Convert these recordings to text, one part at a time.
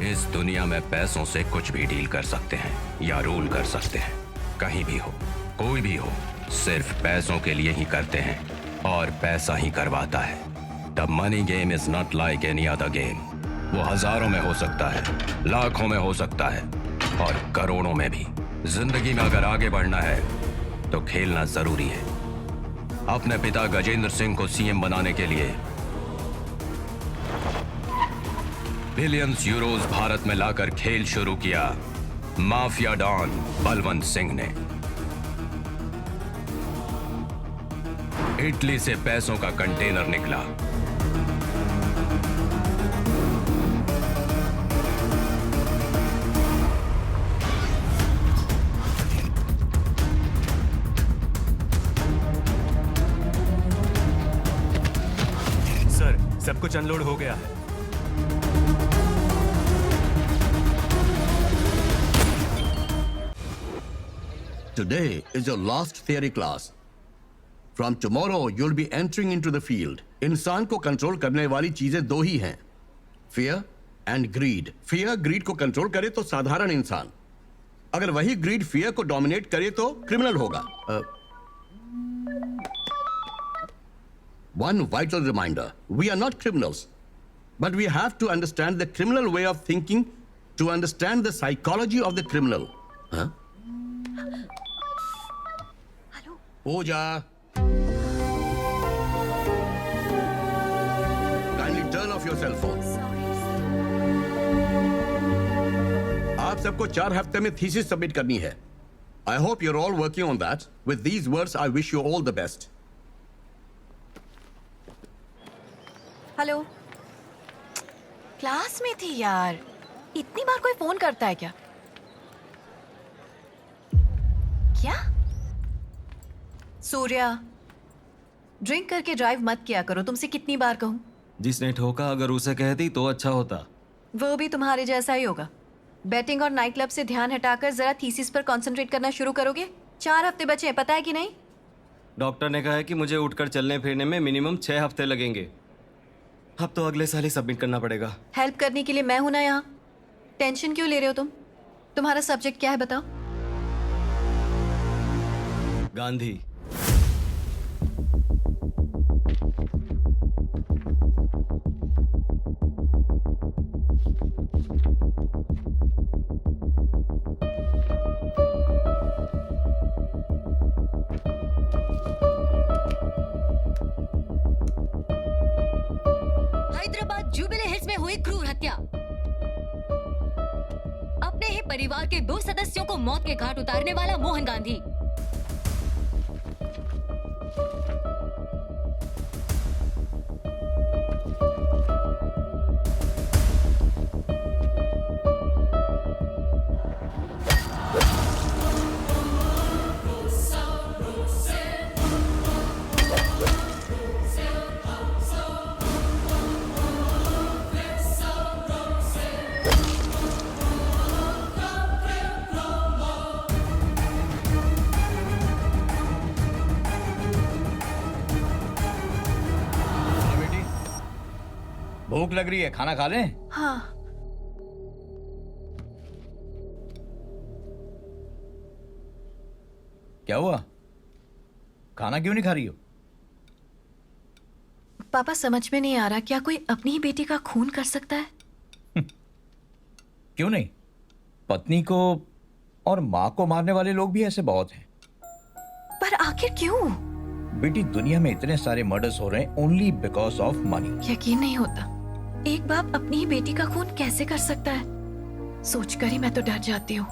इस दुनिया में पैसों से कुछ भी डील कर सकते हैं या रूल कर सकते हैं। कहीं भी हो, कोई भी हो, सिर्फ पैसों के लिए ही करते हैं और पैसा ही करवाता है। The money game is not like any other game. वो हजारों में हो सकता है, लाखों में हो सकता है और करोड़ों में भी। जिंदगी में अगर आगे बढ़ना है तो खेलना जरूरी है। अपने पिता गजेंद्र सिंह को सीएम बनाने के लिए बिलियंस यूरोज भारत में लाकर खेल शुरू किया माफिया डॉन बलवंत सिंह ने। इटली से पैसों का कंटेनर निकला। सर, सब कुछ अनलोड हो गया है। Today is your last theory class. From tomorrow, you'll be entering into the field. इंसान को कंट्रोल करने वाली चीजें दो ही हैं, fear and greed. Fear greed को कंट्रोल करे तो साधारण इंसान, अगर वही greed fear को डोमिनेट करे तो क्रिमिनल होगा। One vital reminder: we are not criminals, but we have to understand the criminal way of thinking to understand the psychology of the criminal. Huh? Pooja, kindly turn off your cell phone. आप सबको 4 हफ्ते में thesis submit करनी है. I hope you're all working on that. With these words, I wish you all the best. Hello, class में थी यार. इतनी बार कोई फोन करता है क्या? क्या? सूर्या, ड्रिंक करके ड्राइव मत किया करो. तुमसे कितनी बार कहूं? जिसने ठोका अगर उसे कहती तो अच्छा होता. वो भी तुम्हारे जैसा ही होगा. बैटिंग और नाइट क्लब से ध्यान हटाकर जरा थीसिस पर कंसंट्रेट करना शुरू करोगे? 4 हफ्ते बचे हैं, पता है कि नहीं? डॉक्टर ने कहा है कि मुझे उठकर चलने फिरने में मिनिमम 6 हफ्ते लगेंगे. अब तो अगले साल ही सबमिट करना पड़ेगा. हेल्प करने के लिए मैं हूं ना यहाँ. टेंशन क्यों ले रहे हो तुम? तुम्हारा सब्जेक्ट क्या है बताओ? गांधी. हैदराबाद जुबिली हिल्स में हुई क्रूर हत्या. अपने ही परिवार के 2 सदस्यों को मौत के घाट उतारने वाला मोहन गांधी. भूख लग रही है, खाना खा लें? हाँ. क्या हुआ? खाना क्यों नहीं खा रही हो? पापा, समझ में नहीं आ रहा, क्या कोई अपनी ही बेटी का खून कर सकता है? क्यों नहीं? पत्नी को और माँ को मारने वाले लोग भी ऐसे बहुत हैं. पर आखिर क्यों? बेटी, दुनिया में इतने सारे मर्डर्स हो रहे हैं ओनली बिकॉज ऑफ मनी. यकीन नहीं होता, एक बाप अपनी ही बेटी का खून कैसे कर सकता है? सोचकर ही मैं तो डर जाती हूँ.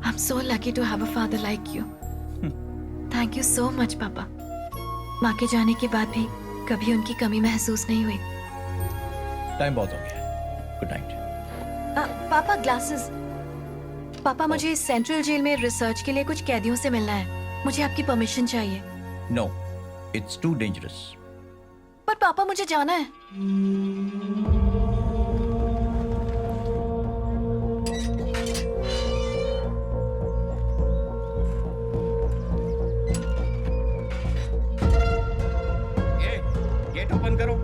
I am so lucky to have a father like you. Thank you so much पापा. माँ के जाने के बाद भी कभी उनकी कमी महसूस नहीं हुई. टाइम बहुत हो गया. Good night. पापा, ग्लासेस. पापा, मुझे सेंट्रल जेल में रिसर्च के लिए कुछ कैदियों से मिलना है. मुझे आपकी परमिशन चाहिए. No, it's too dangerous. पर पापा, मुझे जाना है. गेट ओपन करो.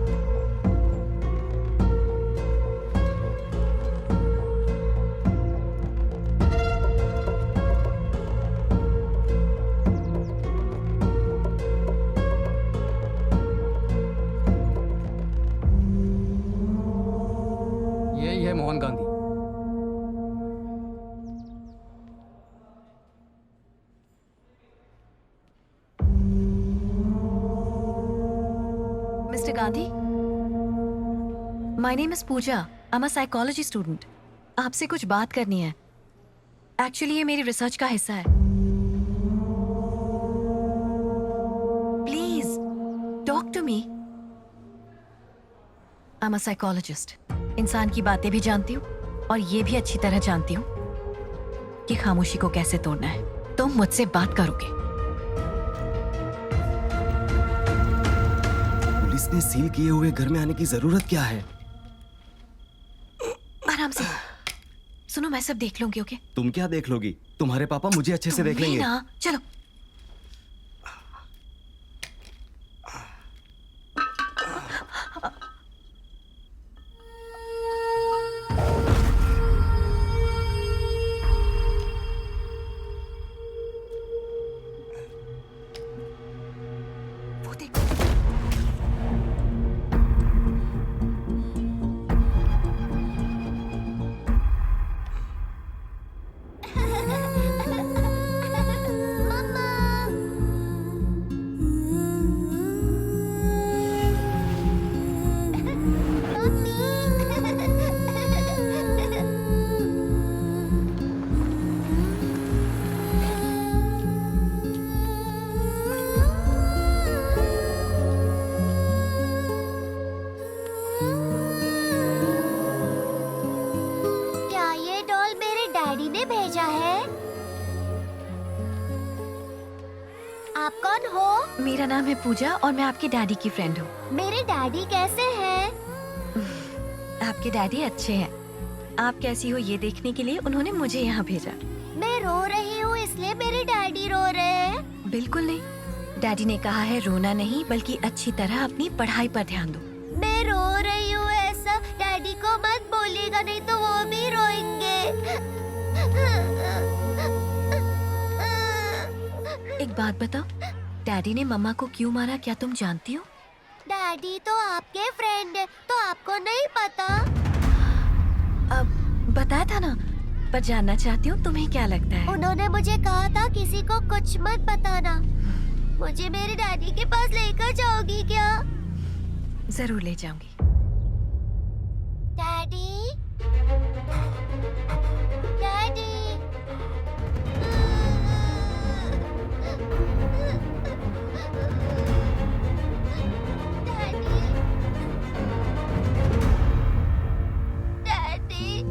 Gandhi, my name is Pooja, I am a psychology student. आपसे कुछ बात करनी है। एक्चुअली ये मेरी रिसर्च का हिस्सा है। Please talk to me. I am a psychologist. इंसान की बातें भी जानती हूँ और ये भी अच्छी तरह जानती हूँ कि खामोशी को कैसे तोड़ना है। तुम मुझसे बात करोगे। पुलिस ने सील किए हुए घर में आने की जरूरत क्या है? आराम से सुनो, मैं सब देख लूंगी। ओके? तुम क्या देख लोगी? तुम्हारे पापा मुझे अच्छे से देख लेंगे। ना, चलो। वो देखो। क्या ये डॉल मेरे डैडी ने भेजा है? आप कौन हो? मेरा नाम है पूजा और मैं आपके डैडी की फ्रेंड हूँ। मेरे डैडी कैसे हैं? आपके डैडी अच्छे हैं। आप कैसी हो ये देखने के लिए उन्होंने मुझे यहाँ भेजा। मैं रो रही हूँ इसलिए मेरे डैडी रो रहे हैं। बिल्कुल नहीं, डैडी ने कहा है रोना नहीं बल्कि अच्छी तरह अपनी पढ़ाई पर ध्यान दो। मैं रो रही हूँ ऐसा डैडी को मत बोलिएगा, नहीं तो वो भी रोएंगे। एक बात बताओ, डैडी ने मम्मा को क्यों मारा, क्या तुम जानती हो? डैडी तो आपके फ्रेंड है, तो आपको नहीं पता? अब बताया था ना, पर जानना चाहती हूँ तुम्हें क्या लगता है? उन्होंने मुझे कहा था किसी को कुछ मत बताना। मुझे मेरे डैडी के पास लेकर जाओगी क्या? जरूर ले जाऊंगी। Daddy, daddy. डैडी,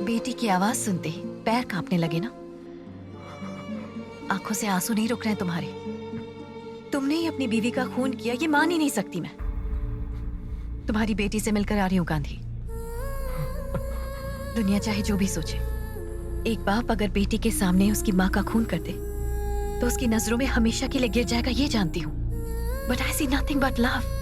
बेटी की आवाज सुनते ही पैर कांपने लगे ना। आंखों से आंसू नहीं रुक रहे तुम्हारे। तुमने ही अपनी बीवी का खून किया, ये मान ही नहीं सकती मैं। तुम्हारी बेटी से मिलकर आ रही हूँ गांधी। दुनिया चाहे जो भी सोचे, एक बाप अगर बेटी के सामने उसकी माँ का खून कर दे तो उसकी नजरों में हमेशा के लिए गिर जाएगा, ये जानती हूँ। But I see nothing but love.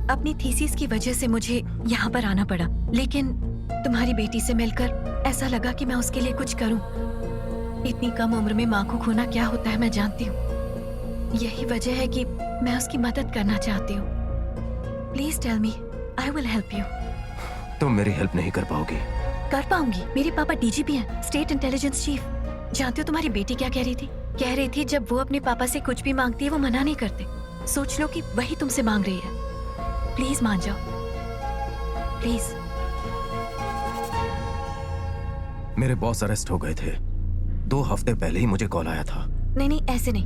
अपनी थीसिस की वजह से मुझे यहाँ पर आना पड़ा, लेकिन तुम्हारी बेटी से मिलकर ऐसा लगा कि मैं उसके लिए कुछ करूं। इतनी कम उम्र में माँ को खोना क्या होता है मैं जानती हूँ। यही वजह है कि मैं उसकी मदद करना चाहती हूँ। Please tell me, I will help you. तुम मेरी हेल्प नहीं कर पाओगी। कर पाऊंगी। मेरे पापा डीजीपी हैं, स्टेट इंटेलिजेंस चीफ। जानते हो तुम्हारी बेटी क्या कह रही थी? कह रही थी जब वो अपने पापा से कुछ भी मांगती है वो मना नहीं करते। सोच लो कि वही तुमसे मांग रही है। प्लीज मान जाओ, प्लीज। मेरे बॉस अरेस्ट हो गए थे। 2 हफ्ते पहले ही मुझे कॉल आया था। नहीं नहीं, ऐसे नहीं।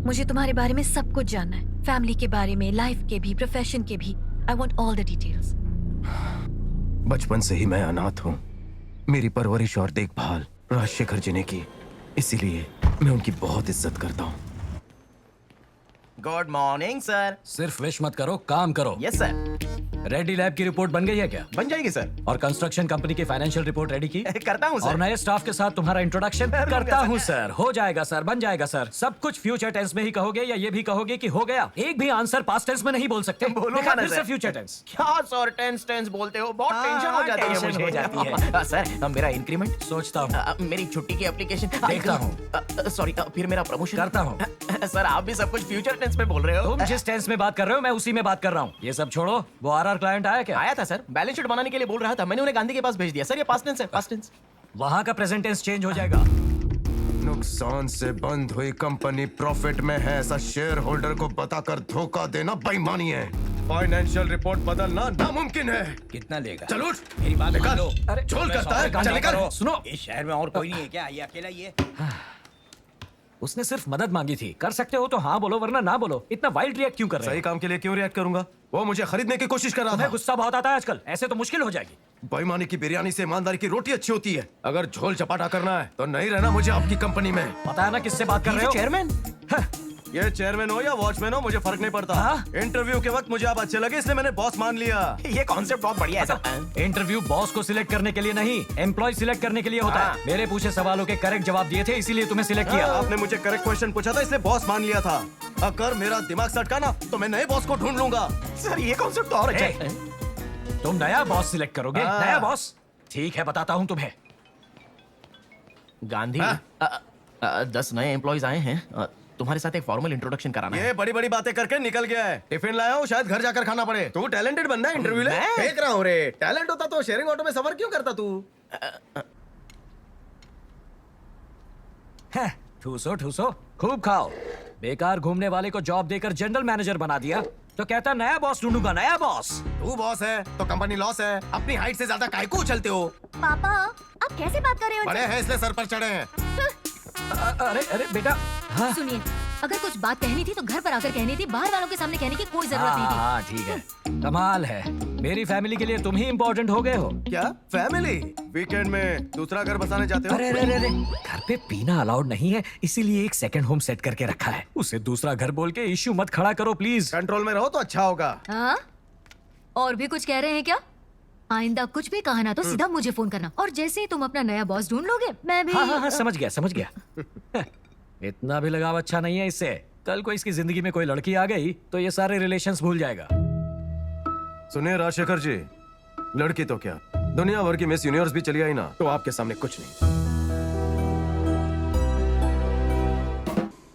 मुझे तुम्हारे बारे में सब कुछ जानना है, फैमिली के बारे में, लाइफ के भी, प्रोफेशन के भी। I want all the details. बचपन से ही मैं अनाथ हूँ। मेरी परवरिश और देखभाल राजशेखर जी ने की, इसीलिए मैं उनकी बहुत इज्जत करता हूँ। Good morning sir. सिर्फ विश मत करो, काम करो। Yes sir. रेडी लैब की रिपोर्ट बन गई है क्या? बन जाएगी सर। और कंस्ट्रक्शन कंपनी की फाइनेंशियल रिपोर्ट रेडी की? करता हूँ और सर। नए स्टाफ के साथ तुम्हारा इंट्रोडक्शन करता सर। हूँ सर। हो जाएगा सर, बन जाएगा सर। सब कुछ फ्यूचर टेंस में ही कहोगे या ये भी कहोगे कि हो गया? एक भी आंसर पास्ट टेंस में नहीं बोल सकते। बोलूंगा देखा ना फिर से सर। Future tense. क्या सर टेंस टेंस बोलते हो? बहुत हाँ, टेंशन हो जाती है टेंशन मुझे। हो जाती है। सर मेरा इंक्रीमेंट, सोचता हूँ, मेरी छुट्टी की एप्लीकेशन देखता हूँ। सॉरी, फिर मेरा प्रमोशन करता हूँ। सर आप भी सब कुछ फ्यूचर टेंस में बोल रहे हो। तुम जिस टेंस में बात कर रहे हो मैं उसी में बात कर रहा हूँ। ये सब छोड़ो, वो आ रहा आरआर क्लाइंट आया क्या? आया था सर, बैलेंस शीट बनाने के लिए बोल रहा था, मैंने उन्हें गांधी के पास भेज दिया। सर ये पास्ट टेंस है, पास्ट टेंस। वहां का प्रेजेंट टेंस चेंज हो जाएगा। नुकसान से बंद हुई कंपनी प्रॉफिट में है, ऐसा शेयर होल्डर को बताकर धोखा देना बेईमानी है। फाइनेंशियल रिपोर्ट बदलना नामुमकिन है। कितना लेगा? चल उठ, मेरी बात मान लो। अरे झोल करता है, चल निकल। सुनो, इस शहर में और कोई नहीं है क्या? ये अकेला ही है? उसने सिर्फ मदद मांगी थी। कर सकते हो तो हाँ बोलो, वरना ना बोलो। इतना वाइल्ड रिएक्ट क्यों कर रहे सही हो? काम के लिए क्यों रिएक्ट करूंगा? वो मुझे खरीदने की कोशिश कर रहा तुम्हें था। गुस्सा बहुत आता है आजकल, ऐसे तो मुश्किल हो जाएगी। बेईमानी की बिरयानी से ईमानदारी की रोटी अच्छी होती है। अगर झोल चपाटा करना है तो नहीं रहना मुझे आपकी कंपनी में। पता है ना किससे बात कर रहे हो? चेयरमैन। ये चेयरमैन हो या वॉचमैन हो, मुझे फर्क नहीं पड़ता। हाँ? इंटरव्यू के वक्त मुझे आप अच्छे लगे, इसलिए मैंने बॉस मान लिया। ये कॉन्सेप्ट बहुत बढ़िया है सर। इंटरव्यू बॉस को सिलेक्ट करने के लिए नहीं, एम्प्लॉय सिलेक्ट करने के लिए होता है। मेरे पूछे सवालों के करेक्ट जवाब दिए थे, इसीलिए तुम्हें सिलेक्ट किया। आपने मुझे करेक्ट क्वेश्चन पूछा था, इसलिए बॉस मान लिया था। अगर मेरा दिमाग सटका ना तो मैं नए बॉस को ढूंढ लूंगा। सर ये कॉन्सेप्ट तो और अच्छा है। तुम नया बॉस सिलेक्ट करोगे? हाँ। नया बॉस? ठीक है, बताता हूँ तुम्हें। गांधी, 10 नए एम्प्लॉइज आए हैं, तुम्हारे साथ एक फॉर्मल इंट्रोडक्शन कराना है। ये बड़ी बड़ी बातें करके निकल गया है। टिफिन लाया हूँ, शायद घर जाकर खाना पड़े। तू टैलेंटेड बनना है, इंटरव्यू ले। मैं? फेंक रहा हूँ रे। टैलेंट होता तो शेयरिंग ऑटो में सफर क्यों करता तू? ठूसो ठूसो, खूब खाओ। बेकार घूमने वाले को जॉब देकर जनरल मैनेजर बना दिया तो कहता नया बॉस ढूंढूंगा। नया बॉस? तू बॉस है तो कंपनी लॉस है। अपनी हाइट से ज्यादा काय को उछलते हो? पापा आप कैसे बात कर रहे हो बड़े हैं इसलिए सर पर चढ़े हैं। अरे अरे बेटा। हाँ सुनिए, अगर कुछ बात कहनी थी तो घर पर आकर कहनी थी, बाहर वालों के सामने कहने की कोई जरूरत नहीं थी। हाँ ठीक है, कमाल है। मेरी फैमिली के लिए तुम ही इम्पोर्टेंट हो गए हो। क्या फैमिली? वीकेंड में दूसरा घर बसाने जाते हो? अरे अरे अरे, घर पे पीना अलाउड नहीं है, इसीलिए एक सेकंड होम सेट करके रखा है। उसे दूसरा घर बोल के इश्यू मत खड़ा करो प्लीज। कंट्रोल में रहो तो अच्छा होगा। हाँ? और भी कुछ कह रहे हैं क्या? आइंदा कुछ भी कहा ना तो सीधा मुझे फोन करना, और जैसे ही तुम अपना नया बॉस ढूंढ लोगे मैं भी। हाँ हाँ हाँ, समझ गया समझ गया। इतना भी लगाव अच्छा नहीं है इससे। कल को इसकी जिंदगी में कोई लड़की आ गई तो ये सारे रिलेशंस भूल जाएगा। सुनिए राजशेखर जी, लड़की तो क्या, दुनिया भर की मिस यूनिवर्स भी चली आई ना तो आपके सामने कुछ नहीं।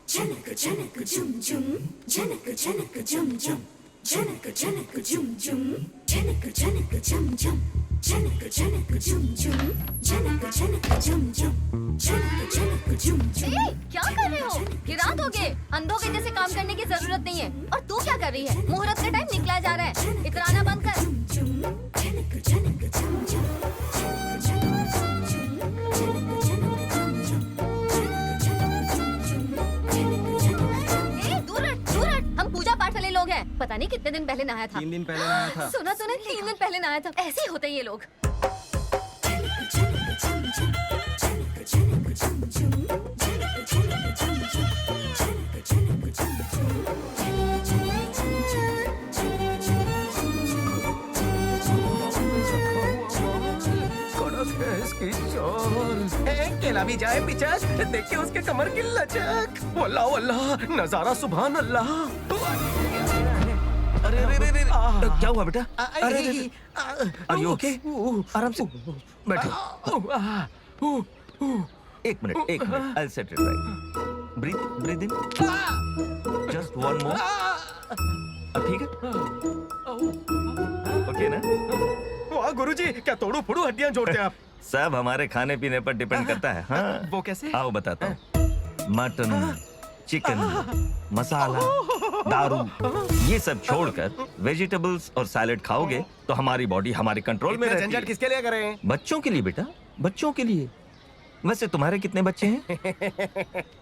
जनक जनक जुम जुम, जनक जनक जुम जुम, जनक जनक जुम जुम, जनक जनक जुम जुम, जनक जनक जुम जुम, जनक जनक जुम जुम, जनक जनक जुम जुम। क्या कर रहे हो? ये रात हो गए, अंधों के जैसे काम करने की जरूरत नहीं है। और तू क्या कर रही है? मुहूर्त का टाइम निकला जा रहा है, इतराना बंद कर। जनक जनक जुम जुम, जनक जनक जुम जुम, जनक जनक जुम जुम, जनक जनक जुम जुम, जनक जनक। ए, दूर हट, दूर हट। हम पूजा पाठ वाले लोग हैं। पता नहीं कितने दिन पहले नहाया था। 3 दिन पहले नहाया था। सुना सुना 3 दिन पहले नहाया था। ऐसे ही होते हैं ये लोग। जनक जनक जुम जुम, जनक जनक जुम जुम, जनक जनक जुम जुम, जनक जनक जुम जुम, जनक जनक जुम जुम, जनक जनक जुम जुम, कड़क है इसकी चाल। केला भी जाए पिचक, देखिए उसके कमर की लचक। वल्लाह वल्लाह, नजारा सुभान अल्लाह। अरे अरे अरे अरे, क्या हुआ बेटा? अरे Are you okay? आराम से बैठो। एक minute, I'll set it right. Breathe in. Just one more. अब ठीक है? ओके ना? वाह गुरुजी, क्या तोड़ू फोड़ू हड्डियां जोड़ते हैं आप। सब हमारे खाने पीने पर डिपेंड करता है। हाँ, वो कैसे? आओ बताता हूँ। मटन, चिकन, मसाला, दारू, ये सब छोड़कर वेजिटेबल्स और सैलेड खाओगे तो हमारी बॉडी हमारे कंट्रोल में रहती झंझट है। किसके लिए करें? बच्चों के लिए बेटा, बच्चों के लिए। वैसे तुम्हारे कितने बच्चे हैं?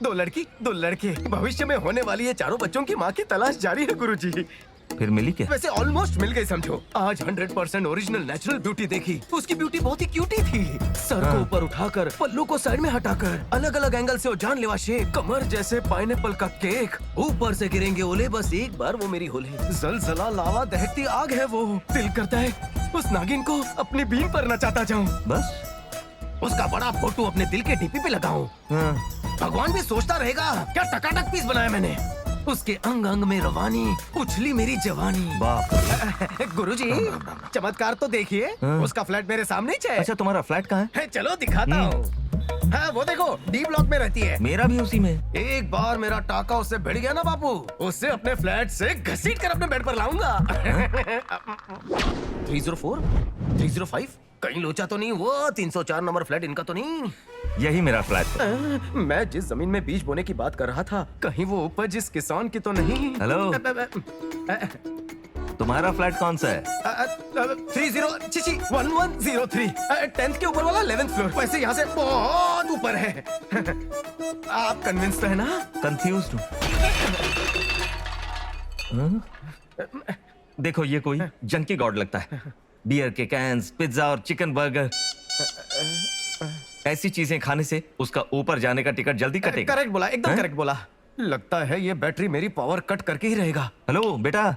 2 लड़की 2 लड़के। भविष्य में होने वाली ये चारों बच्चों की माँ की तलाश जारी है गुरुजी। फिर मिली क्या? वैसे ऑलमोस्ट मिल गई समझो। आज 100% ओरिजिनल नेचुरल ब्यूटी देखी। उसकी ब्यूटी बहुत ही क्यूटी थी। सर को ऊपर उठाकर, पल्लू को साइड में हटाकर, अलग अलग एंगल से वो जानलेवा शेप, कमर जैसे पाइनएप्पल का केक, ऊपर से गिरेंगे ओले, बस एक बार वो मेरी होले। जलजला लावा दहकती आग है वो। दिल करता है उस नागिन को अपनी बीन पर नचाता जाऊं। बस उसका बड़ा फोटो अपने दिल के डीपी पे लगाऊं। भगवान भी सोचता रहेगा क्या टकाटक पीस बनाया मैंने। उसके अंग अंग में रवानी, उछली मेरी जवानी। बाप। गुरुजी, चमत्कार तो देखिए। उसका फ्लैट मेरे सामने ही है। अच्छा, तुम्हारा फ्लैट कहाँ है? चलो दिखाता हूँ। हाँ वो देखो डी ब्लॉक में रहती है। मेरा भी उसी में। एक बार मेरा टाका उससे भिड़ गया ना बापू, उससे अपने फ्लैट से घसीट कर अपने बेड पर लाऊंगा। 304, 305 कहीं लोचा तो नहीं? वो 304 नंबर फ्लैट इनका तो नहीं? यही मेरा फ्लैट है। मैं जिस जमीन में बीज बोने की बात कर रहा था, कहीं वो उपज इस किसान की तो नहीं? हेलो, तुम्हारा फ्लैट कौन सा है? 1103 10th के ऊपर वाला 11th फ्लोर। वैसे यहाँ से बहुत ऊपर है। आप कन्विंस्ड है ना? कंफ्यूज हूँ। देखो ये कोई जंकी गॉड लगता है। बियर के कैंस, पिज्जा और चिकन बर्गर, ऐसी चीजें खाने से उसका ऊपर जाने का टिकट जल्दी कटेगा। करेक्ट बोला, एकदम करेक्ट बोला। लगता है ये बैटरी मेरी पावर कट करके ही रहेगा। हेलो बेटा,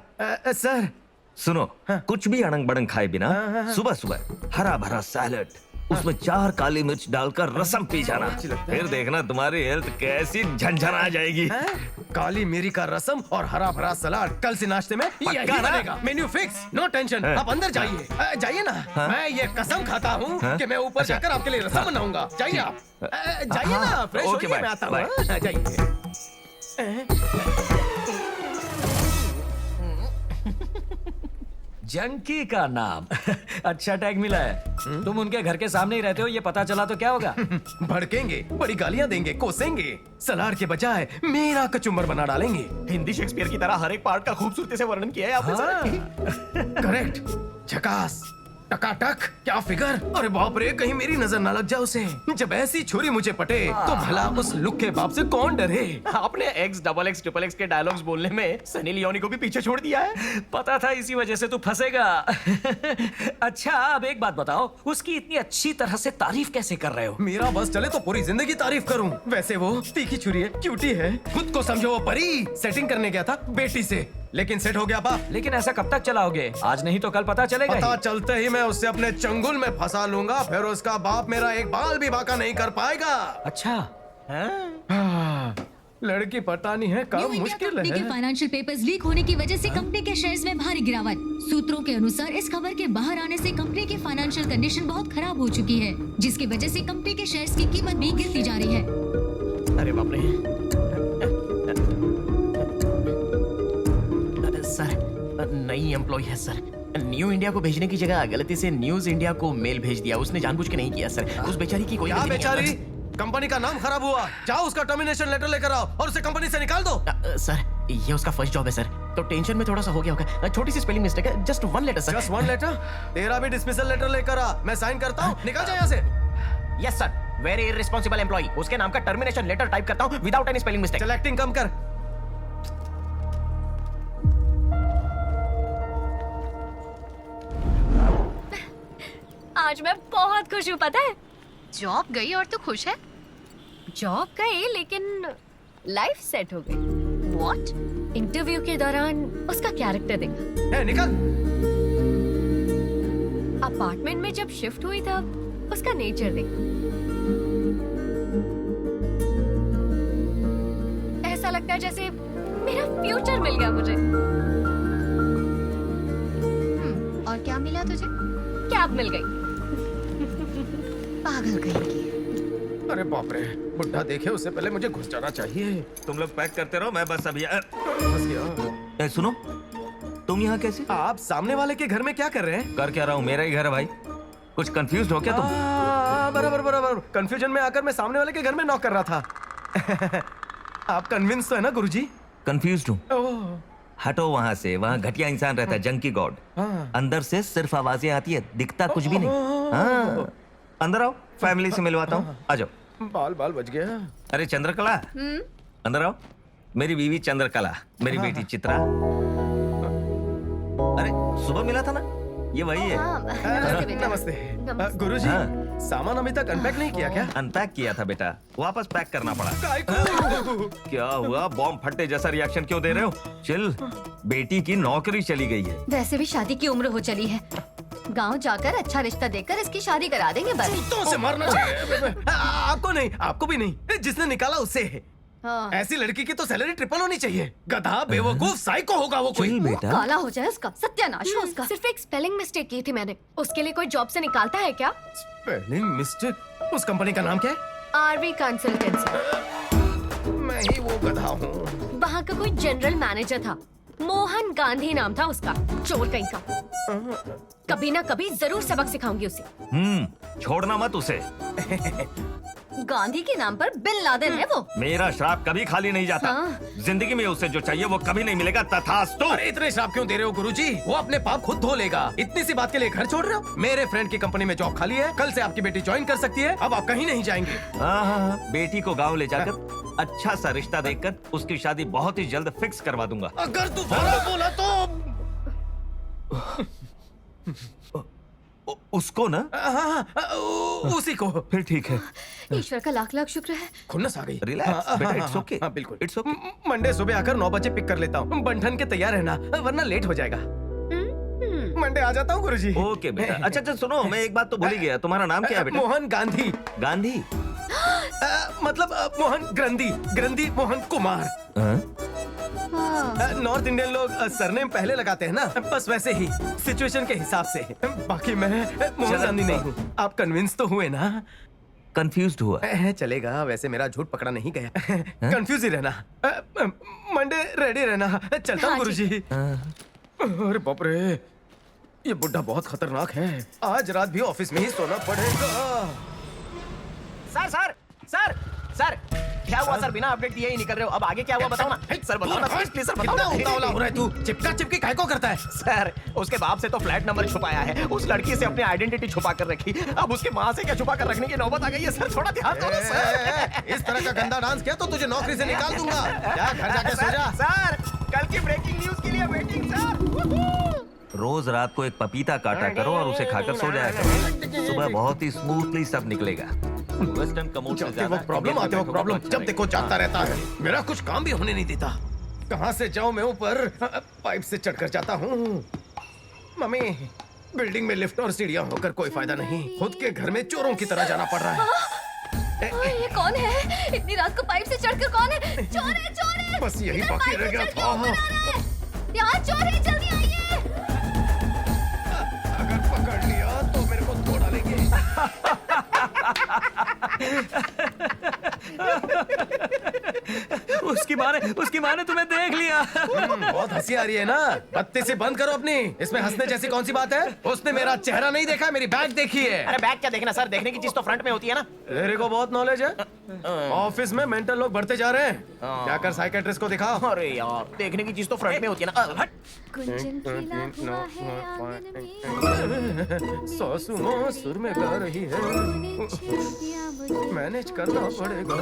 सर सुनो, कुछ भी अड़ंग बड़ंग खाए बिना सुबह सुबह हरा भरा सैलेड, उसमें 4 काली मिर्च डालकर रसम पी जाना, फिर देखना तुम्हारी हेल्थ कैसी झंझना जाएगी। काली मिरी का रसम और हरा भरा सलाद कल से नाश्ते में यही बनेगा। Menu fix, no tension. आप अंदर जाइए, जाइए ना। मैं ये कसम खाता हूँ कि मैं ऊपर जाकर आपके लिए रसम बनाऊंगा। जाइए आप, जाइए ना, फ्रेश होइए, मैं आता हूँ। जाइए। जंकी का नाम अच्छा टैग मिला है। तुम उनके घर के सामने ही रहते हो, ये पता चला तो क्या होगा? भड़केंगे, बड़ी गालियां देंगे, कोसेंगे, सलाड के बजाय मेरा कचुम्बर बना डालेंगे। हिंदी शेक्सपियर की तरह हर एक पार्ट का खूबसूरती से वर्णन किया है आपने सर। करेक्ट, झकास, टकाटक, क्या फिगर। अरे बाप रे, कहीं मेरी नजर ना लग जाए उसे। जब ऐसी छुरी मुझे पटे तो भला उस लुक के बाप से कौन डरे। आपने X, XX, XXX के डायलॉग्स बोलने में सनी लियोनी को भी पीछे छोड़ दिया है। पता था इसी वजह से तू फंसेगा। अच्छा अब एक बात बताओ, उसकी इतनी अच्छी तरह से तारीफ कैसे कर रहे हो? मेरा बस चले तो पूरी जिंदगी तारीफ करूं। वैसे वो तीखी छुरी है, क्यूटी है, खुद को समझो वो परी। सेटिंग करने गया था बेटी से, लेकिन सेट हो गया बाप। लेकिन ऐसा कब तक चलाओगे? आज नहीं तो कल पता चलेगा पता ही। चलते ही मैं उससे अपने चंगुल में फंसा लूंगा, फिर उसका बाप मेरा एक बाल भी बाका नहीं कर पाएगा। अच्छा लड़की पटानी है, काम मुश्किल है। फाइनेंशियल पेपर्स लीक होने की वजह से कंपनी के शेयर्स में भारी गिरावट। सूत्रों के अनुसार इस खबर के बाहर आने से कंपनी की फाइनेंशियल कंडीशन बहुत खराब हो चुकी है, जिसकी वजह से कंपनी के शेयर्स की कीमत भी गिरती जा रही है। अरे बाप रे सर, नई एम्प्लॉय है सर। न्यू इंडिया को भेजने की जगह गलती से न्यूज इंडिया को मेल भेज दिया। उसने जानबूझ के नहीं किया सर। उस बेचारी की कोई गलती नहीं है। बेचारी, कंपनी का नाम खराब हुआ। जाओ उसका टर्मिनेशन लेटर लेकर आओ और उसे कंपनी से निकाल दो। सर ये उसका फर्स्ट जॉब है सर, तो टेंशन में थोड़ा सा हो गया होगा। छोटी सी स्पेलिंग मिस्टेक है, just 1 letter sir. Just 1 letter? तेरा भी डिसमिसल लेटर लेकर आ, मैं साइन करता हूँ। निकल जा यहाँ से। Yes sir, very irresponsible employ. उसके नाम का टर्मिनेशन लेटर टाइप करता हूँ विदाउट एनी स्पेलिंग मिस्टेक। चल एक्टिंग कम कर। आज मैं बहुत खुश हूँ, पता है? जॉब गई और तू खुश है? जॉब गई लेकिन लाइफ सेट हो गई। What? इंटरव्यू के दौरान उसका कैरेक्टर देखा। निकल। अपार्टमेंट में जब शिफ्ट हुई तब उसका नेचर देखा। ऐसा लगता है जैसे मेरा फ्यूचर मिल गया मुझे। और क्या मिला तुझे? कैब मिल गई। पागल कहेंगी। अरे बाप रे, बुढ़ा देखे उससे पहले मुझे घुस जाना चाहिए। तुम लोग पैक करते रहो, मैं बस अभी फंस गया। सुनो, तुम यहाँ कैसे? आप सामने वाले के घर में क्या कर रहे हैं? कर क्या रहा हूँ, मेरा ही घर है भाई। कुछ कंफ्यूज हो क्या तुम? बराबर बराबर। कंफ्यूजन में आकर मैं सामने वाले के घर में नॉक कर रहा था। आप कन्विंस तो है ना गुरुजी? कंफ्यूज हूँ। हटो वहाँ से, वहाँ घटिया इंसान रहता है, जंकी गॉड। अंदर से सिर्फ आवाजें आती है, दिखता कुछ भी नहीं। हाँ, अंदर आओ, फैमिली से मिलवाता हूँ, आ जाओ। बाल बाल बच गया। अरे चंद्रकला, अंदर आओ। मेरी बीवी चंद्रकला, मेरी बेटी चित्रा। अरे सुबह मिला था ना, ये वही है। नमस्ते गुरुजी। सामान अभी तक अनपैक नहीं किया क्या? अनपैक किया था बेटा, वापस पैक करना पड़ा। क्या हुआ, बॉम्ब फटने जैसा रिएक्शन क्यों दे रहे हो? चिल, बेटी की नौकरी चली गई है। वैसे भी शादी की उम्र हो चली है। गांव जाकर अच्छा रिश्ता देकर इसकी शादी करा देंगे बस। कुत्तों से मारना चाहिए। आपको नहीं, आपको भी नहीं, जिसने निकाला उससे है। ऐसी लड़की की तो सैलरी ट्रिपल होनी चाहिए। गधा, बेवकूफ, साइको होगा वो कोई। बेटा, काला हो जाए उसका, सत्यानाश हो उसका। सिर्फ एक स्पेलिंग मिस्टेक की थी मैंने, उसके लिए कोई जॉब से निकालता है क्या? Spelling mistake? उस कंपनी का नाम क्या है? RV consultancy. मैं ही वो गधा हूँ। वहाँ का कोई जनरल मैनेजर था, मोहन गांधी नाम था उसका। चोर कहीं का। कभी ना कभी जरूर सबक सिखाऊंगी उसे। छोड़ना मत उसे। गांधी के नाम पर बिन लादेन है वो। मेरा श्राप कभी खाली नहीं जाता। हाँ। जिंदगी में उसे जो चाहिए वो कभी नहीं मिलेगा, तथास्तु। अरे इतने श्राप क्यों दे रहे हो गुरुजी? वो अपने पाप खुद धो लेगा। इतनी सी बात के लिए घर छोड़ रहे हो? मेरे फ्रेंड की कंपनी में जॉब खाली है, कल से आपकी बेटी ज्वाइन कर सकती है। अब आप कहीं नहीं जाएंगे। हाँ, बेटी को गाँव ले जाकर अच्छा सा रिश्ता देखकर उसकी शादी बहुत ही जल्द फिक्स करवा दूंगा। अगर तू बोला तो उसको ना? उसी को। फिर ठीक है। ईश्वर का लाख लाख शुक्र है। खुन्नस आ गई। रिलैक्स बेटा, इट्स ओके। बिल्कुल इट्स ओके। मंडे सुबह आकर 9 बजे पिक कर लेता हूँ। बंठन के तैयार रहना, वरना लेट हो जाएगा। मंडे आ जाता हूँ गुरुजी। ओके बेटा। अच्छा सुनो, मैं एक बात तो भूल ही गया। तुम्हारा नाम क्या है बेटा? मोहन गांधी। गांधी? मतलब मोहन ग्रंथी, ग्रंथी मोहन कुमार। नॉर्थ इंडियन लोग सरनेम पहले लगाते हैं ना, बस वैसे ही सिचुएशन के हिसाब से। बाकी मैं मोहन गांधी नहीं हूँ। आप कन्विंस तो हुए ना? कंफ्यूज्ड हुआ? चलेगा, वैसे मेरा झूठ पकड़ा नहीं गया। कंफ्यूज ही रहना। मंडे रेडी रहना। चलता हूँ गुरुजी। अरे बाप रे, ये बुड्ढा बहुत खतरनाक है। आज रात भी ऑफिस में ही सोना पड़ेगा। सर सर सर सर, क्या हुआ सर? बिना अपडेट दिए ही निकल रहे हो। अब आगे क्या हुआ बताओ ना। सर बताओ ना प्लीज सर, बताओ ना। उतावला हो रहा है तू। चिपका चिपकी काहे को करता है? सर, उसके बाप से तो फ्लैट नंबर छुपाया है, उस लड़की से अपनी आइडेंटिटी छुपा कर रखी, अब उसके माँ से क्या छुपा कर रखने की नौबत आ गई है। सर थोड़ा ध्यान दो ना सर। इस तरह का गंदा डांस किया तो तुझे नौकरी से निकाल दूंगा। क्या घर जाके सो जा। सर कल की ब्रेकिंग न्यूज के लिए वेटिंग सर। रोज रात को एक पपीता काटा करो और उसे खाकर सो जाया करो। सुबह बहुत ही स्मूथली सब निकलेगा। वेस्टर्न कमोड से ज्यादा प्रॉब्लम आते वक्त प्रॉब्लम जब देखो जाता रहता है। मेरा कुछ काम भी होने नहीं देता। कहाँ से जाऊं मैं ऊपर? पाइप से चढ़कर जाता हूँ। मम्मी, बिल्डिंग में लिफ्ट और सीढ़ियां होकर कोई फायदा नहीं। खुद के घर में चोरों की तरह जाना पड़ रहा है। ये कौन है? इतनी रात को पाइप से चढ़कर कौन है? चोर है, चोर है। बस यही बाकी रह गया था। यहाँ चोर है, जल्दी आइए। अगर पकड़ लिया तो मेरे को धो डालेंगे। उसकी माँ ने तुम्हें देख लिया। बहुत हंसी आ रही है ना? बत्ती से बंद करो अपनी। इसमें हंसने जैसी कौन सी बात है? उसने मेरा चेहरा नहीं देखा, मेरी बैग देखी है। अरे बैग क्या देखना सर, देखने की चीज तो फ्रंट में होती है ना। तेरे को बहुत नॉलेज है। ऑफिस में मेंटल लोग बढ़ते जा रहे हैं। जाकर साइकेट्रिस्ट को दिखाओ। अरे यार, देखने की चीज तो फ्रंट में होती है ना। हट। गुंजन खिला हुआ है आंगन में। सासू माँ सुर में गा रही है। मैनेज करना पड़ेगा।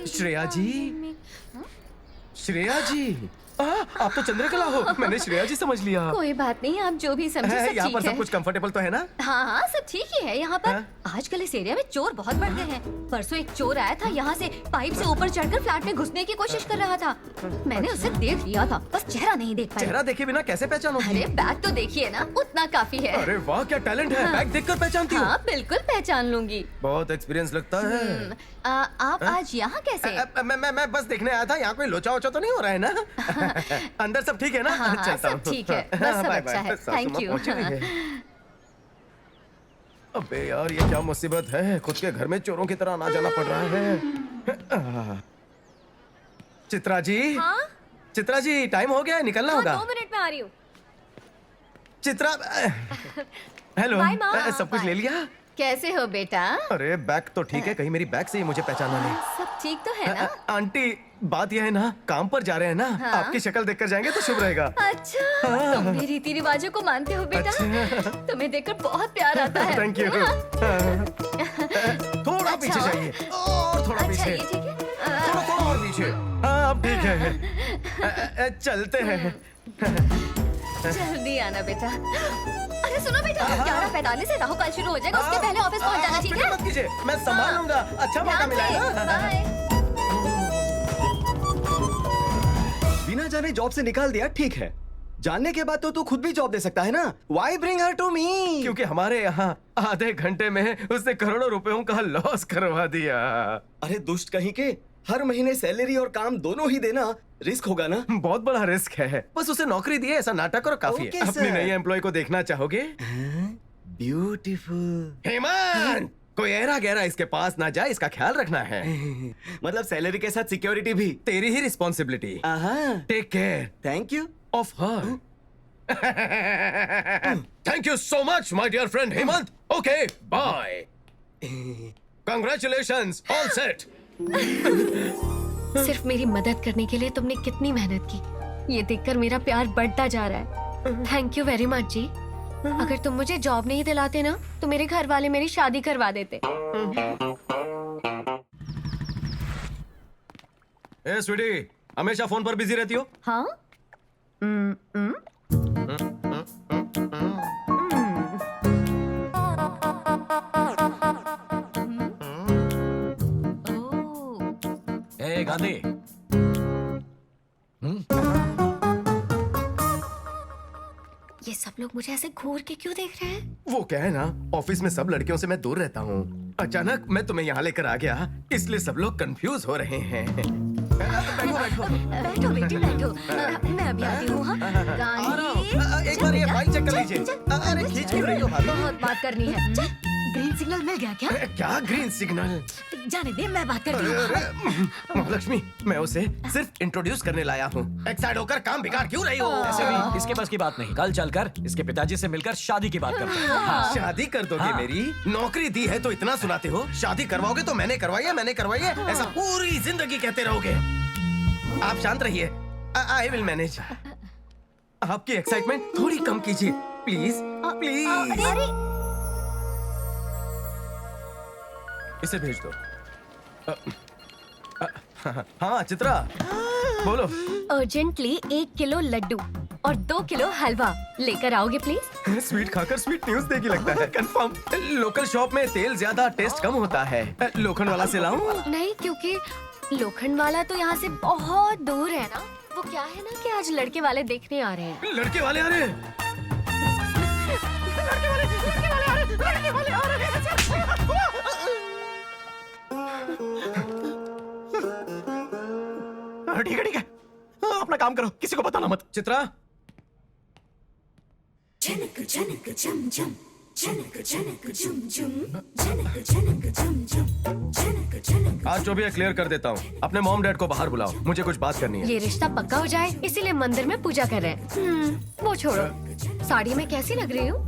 श्रेया जी, श्रेया जी, आप तो चंद्रकला हो। मैंने श्रेया जी समझ लिया। कोई बात नहीं, आप जो भी समझे सब यहाँ ठीक पर सब है। कुछ कंफर्टेबल तो है ना? हाँ हाँ, सब ठीक ही है यहाँ पर। आजकल इस एरिया में चोर बहुत बढ़ गए हैं। परसों एक चोर आया था, यहाँ से पाइप से ऊपर चढ़कर फ्लैट में घुसने की कोशिश कर रहा था। मैंने उसे देख लिया था, बस चेहरा नहीं देख पाई। चेहरा देखे बिना कैसे पहचानोगी? अरे बैग तो देखिए ना, उतना काफी है। अरे वाह, क्या टैलेंट है। बैग देखकर पहचानती हो? हाँ बिल्कुल पहचान लूंगी। बहुत एक्सपीरियंस लगता है। आप आज यहाँ कैसे? मैं बस देखने आया था। यहाँ कोई लोचा वोचा तो नहीं हो रहा है ना? अंदर सब ठीक है ना? हाँ, चलता सब हूँ। ठीक है, बस सब बाय अच्छा बाय। है। सासू थैंक माँ यू। पहुंची हुई है। अबे यार, ये क्या मुसीबत है? खुद के घर में चोरों की तरह आना जाना पड़ रहा है। चित्रा जी, हाँ? चित्रा जी, टाइम हो गया है, निकलना होगा। 2 मिनट में आ रही हूँ। चित्रा, हेलो। बाय माँ। सब कुछ ले लिया? कैसे हो बेटा? अरे बैग तो ठीक है, कहीं मेरी बैग से ही मुझे पहचाना नहीं। सब ठीक तो है ना? आंटी, बात यह है ना, काम पर जा रहे हैं ना, हाँ? आपकी शक्ल देखकर जाएंगे तो शुभ रहेगा। अच्छा, तुम भी रीति रिवाजों को मानते हो बेटा। तुम्हें देखकर बहुत प्यार आता है। Thank you. थोड़ा पीछे जाइए, और थोड़ा पीछे, ये ठीक है। थोड़ा और पीछे। हाँ, अब ठीक है। चलते हैं। जल्दी आना बेटा। अरे सुनो बेटा, 11:45 से राहु काल शुरू हो जाएगा, उसके पहले ऑफिस पहुंच जाना, ठीक है? मत कीजिए, मैं संभाल लूंगा। अच्छा मौका मिला है ना? बाय। बिना जाने जॉब से निकाल दिया, ठीक है। जानने के बाद तो तू खुद भी जॉब दे सकता है ना। Why bring her to me? क्योंकि हमारे यहाँ आधे घंटे में उसने करोड़ों रुपयों का लॉस करवा दिया। अरे दुष्ट कहीं के, हर महीने सैलरी और काम दोनों ही देना रिस्क होगा ना। बहुत बड़ा रिस्क है। बस उसे नौकरी दी है, ऐसा नाटक और काफी है। अपनी नई एम्प्लॉय को देखना चाहोगे? ब्यूटीफुल। हेमंत, कोई ऐरा गहरा इसके पास ना जाए, इसका ख्याल रखना है। मतलब सैलरी के साथ सिक्योरिटी भी। तेरी ही responsibility. Take care thank you of her. Thank you so much my dear friend Hemant. Okay bye. Congratulations, all set. सिर्फ मेरी मदद करने के लिए तुमने कितनी मेहनत की, ये देखकर मेरा प्यार बढ़ता जा रहा है। थैंक यू वेरी मच जी। अगर तुम मुझे जॉब नहीं दिलाते ना तो मेरे घर वाले मेरी शादी करवा देते। ए स्वीटी, हमेशा फोन पर बिजी रहती हो? हाँ। ए गांधी, ये सब लोग मुझे ऐसे घूर के क्यों देख रहे हैं? वो क्या है ना, ऑफिस में सब लड़कियों से मैं दूर रहता हूँ। अचानक मैं तुम्हें यहाँ लेकर आ गया, इसलिए सब लोग कंफ्यूज हो रहे हैं। बैठो बेटी बैठो। मैं अभी आती हूँ। हाँ? गांधी, एक बार ये फाइल चेक कर लीजिए। अरे खींच क्यों रही हो भाभी? बहुत बात करनी है। ग्रीन सिग्नल मिल गया क्या? क्या ग्रीन सिग्नल? जाने दे, मैं बात करती हूँ। महालक्ष्मी, मैं उसे सिर्फ इंट्रोड्यूस करने लाया हूँ। एक्साइड होकर काम बिगाड़ क्यों रही हो? ऐसे भी इसके बस की बात नहीं। कल चलकर इसके पिताजी से मिलकर शादी की बात करते हैं। हाँ। शादी कर दोगे? हाँ। मेरी नौकरी दी है तो इतना सुनाते हो, शादी करवाओगे तो मैंने करवाई है, ऐसा पूरी जिंदगी कहते रहोगे। आप शांत रहिए, आई विल मैनेज। आपकी एक्साइटमेंट थोड़ी कम कीजिए प्लीज प्लीज। इसे भेज दो। हाँ चित्रा, बोलो। अर्जेंटली 1 किलो लड्डू और 2 किलो हलवा लेकर आओगे प्लीज? स्वीट खाकर स्वीट न्यूज देगी लगता है। कंफर्म। लोकल शॉप में तेल ज्यादा, टेस्ट कम होता है। लोखंड वाला से लाऊं? नहीं, क्योंकि लोखंड वाला तो यहाँ से बहुत दूर है ना। वो क्या है ना कि आज लड़के वाले देखने आ रहे हैं। लड़के वाले आ रहे हैं? ठीक है, अपना काम करो, किसी को बताना मत। चित्रा, झनक झनक झम झम, झनक झनक झुम झुम, झनक झनक झम झम, झनक झनक। आज जो भी है क्लियर कर देता हूँ। अपने मॉम डैड को बाहर बुलाओ, मुझे कुछ बात करनी है। ये रिश्ता पक्का हो जाए इसीलिए मंदिर में पूजा कर रहे हैं। वो छोड़ो, साड़ी में कैसी लग रही हूँ?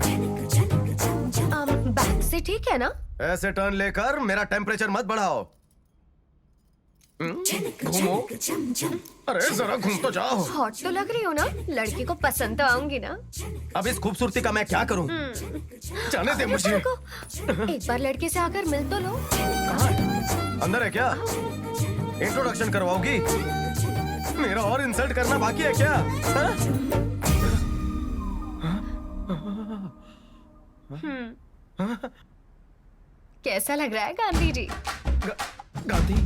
बैक से ठीक है ना? ऐसे टर्न लेकर मेरा टेम्परेचर मत बढ़ाओ। घूमो। अरे जरा घूम तो जाओ। हॉट तो लग रही हो ना, लड़के को पसंद तो आऊंगी ना। अब इस खूबसूरती का मैं क्या करूं? जाने दे मुझे। एक बार लड़के से आकर मिल तो लो। अंदर है क्या? इंट्रोडक्शन करवाओगी? मेरा और इंसल्ट करना बाकी है क्या? कैसा लग रहा है गांधी जी? गांधी?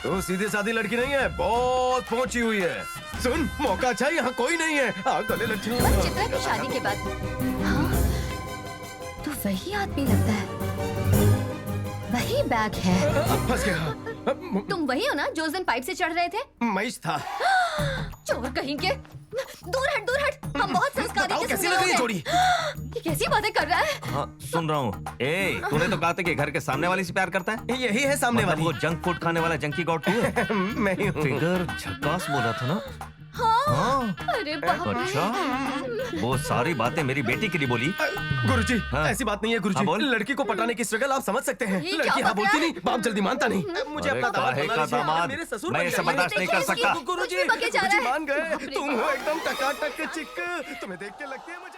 तो सीधी सादी लड़की नहीं है, बहुत पहुंची हुई है। सुन, मौका अच्छा, यहाँ कोई नहीं है। गले लग जाओ। चित्रा की शादी के बाद। हाँ, तो वही आदमी लगता है, वही बैग है। फंस गया। तुम वही हो ना जो उस दिन पाइप से चढ़ रहे थे? मईश था। चोर कहीं के। दूर हट, दूर हट। हम बहुत संस्कारी बताओ कैसी लग रही है जोड़ी? ये कैसी बातें कर रहा है? हाँ सुन रहा हूँ। ए, तूने तो कहा था कि घर के सामने वाली से प्यार करता है। यही है सामने वाली। वो जंक फूड खाने वाला जंकी गॉड तू है? मैं ही हूँ। फिगर झकास बोला था ना? हाँ। अरे बाप रे। अच्छा, वो सारी बातें मेरी बेटी के लिए बोली। गुरुजी, हाँ। ऐसी बात नहीं है गुरुजी। हाँ, लड़की को पटाने की स्ट्रगल आप समझ सकते हैं। ये लड़की क्या हाँ बात बोलती है? नहीं, बाप जल्दी मानता नहीं। मुझे अरे अपना काहे का दामाद, मेरे ससुर मैं बन इसे गए। बर्दाश्त नहीं कर सकता। गुरुजी, कुछ भी बके जा रहा मुझे है। मान गए। बाप रे तुम बाप। हो एकदम टकाटक चिक। तुम्हें देख के लगती है मुझे